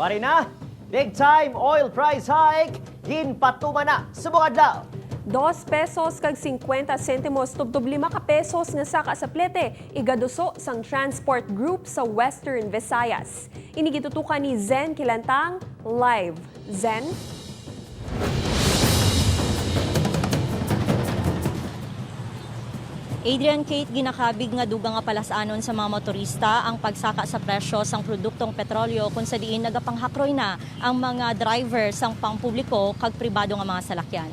Wari na, big time oil price hike, ginpatuman na sa buong adlaw. 2 pesos kag 50 sentimos tubtob 5 ka pesos nga saka sa plete igaduso sang transport group sa Western Visayas. Inigitutukan ni Zen Kilantang live. Zen? Adrian Kate, ginakabig nga dugang nga palasanon sa mga motorista ang pagsaka sa presyo sang produktong petrolyo kung sa diin nagapanghakroy na ang mga driver sang pangpubliko kag pribado nga mga salakyan.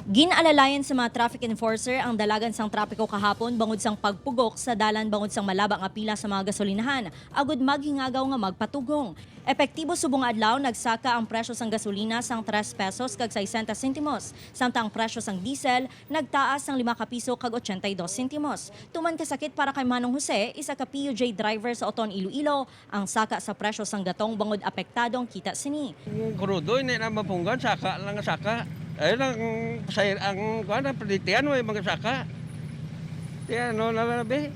Ginalalayan sa mga traffic enforcer ang dalagan sang trapiko kahapon bangod sang pagpugok sa dalan bangod sang malaba nga pila sa mga gasolinahan agud maghingagaw nga magpatugong. Epektibo subong adlaw nagsaka ang presyo sang gasolina sang 3 pesos kag 60 sentimos samtang ang presyo sang diesel nagtaas sang 5 ka piso kag 82 sentimos. Tuman kasakit para kay Manong Jose, isa ka PUJ driver sa Oton Iloilo, ang saka sa presyo sang gatong bangod apektadong kita sini. Krudo hindi na mapunggan, saka lang saka. Ayun ang kuan ang penelitian mo mga saka. Kaya ano na labi.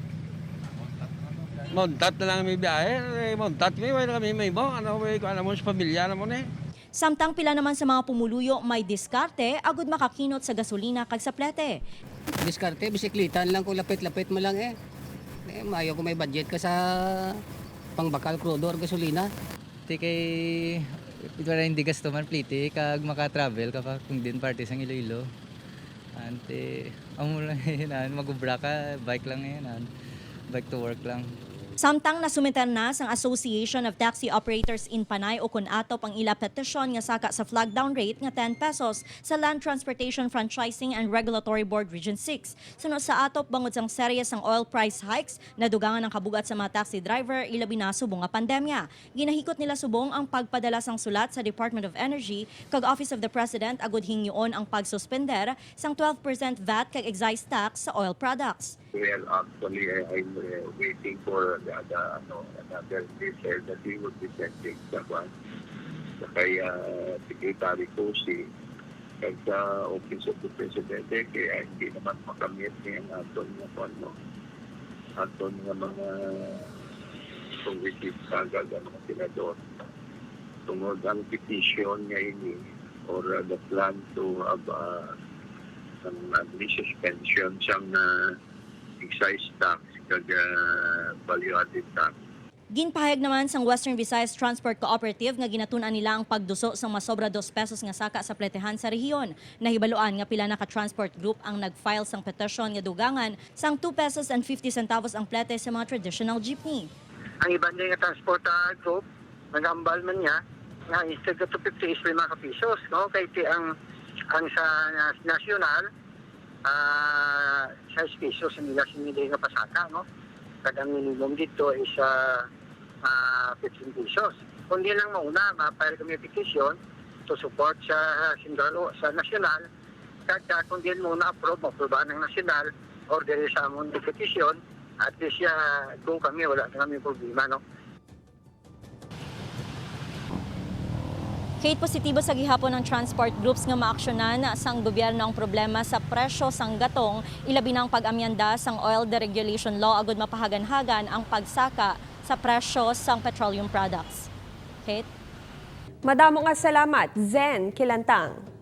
Montat na lang may biyahe, montat may wala kami may mo, ano may kuan mo sa pamilya na mo ni. Samtang pila naman sa mga pumuluyo may diskarte agud makakinot sa gasolina kag sa plete. Diskarte, bisiklitan lang kung lapit-lapit mo lang eh. Mayo kung may budget ka sa pangbakal, crudo or gasolina. Ti kay ito rin hindi gasto man pliti kag maka-travel kapag kung din party sang Iloilo. Ante amo lang yan, magubra ka, bike lang yan, bike to work lang. Samtang nasumiter na sang Association of Taxi Operators in Panay o kunatop ang ila petisyon nga saka sa flag down rate nga 10 pesos sa Land Transportation Franchising and Regulatory Board Region 6. Sunod sa atop bangod sang serye sang oil price hikes, nadugangan ang kabugat sa mga taxi driver ilabi na subong nga pandemya. Ginahikot nila subong ang pagpadala sang sulat sa Department of Energy kag Office of the President agud hingyon ang pagsuspender sang 12% VAT kag excise tax sa oil products. Well, actually, I'm waiting for another detail that we will be sending sa kay Secretary Cosi at sa Office of the President, kaya hindi naman makamit ng aton nga mga congressive kagad ang mga senador. Tungod ang petition nga ini or the plan to have ang suspension siyang excise tax kag value-added tax. Ginpahayag naman sang Western Visayas Transport Cooperative nga ginatunan nila ang pagduso sang masobra 2 pesos nga saka sa pletehan sa rehiyon. Nahibaluan nga pila na ka transport group ang nag-file sang petisyon nga dugangan sang 2 pesos and 50 centavos ang plete sa mga traditional jeepney. Ang iban niya nga transport group, nag-ambal man niya, nga instead of 250 is 5 ka pisos. No? Kaya ang sa national, 6 pesos nila sinili nga pasaka, no? Kadang minimum dito is 15 pesos. Kung di lang mauna, ma-file kami petition to support sa sindalo sa national. Kada kung di muna approve ng national, order sa among petition, at least kung kami, wala na kami problema, no? Kate, positibo sa gihapon ng transport groups nga maaksyonan sang gobyerno ang problema sa presyo sang gatong ilabi na ang pag-amyanda sang oil deregulation law agud mapahagan-hagan ang pagsaka sa presyo sang petroleum products. Kate? Madamo nga salamat, Zen Kilantang.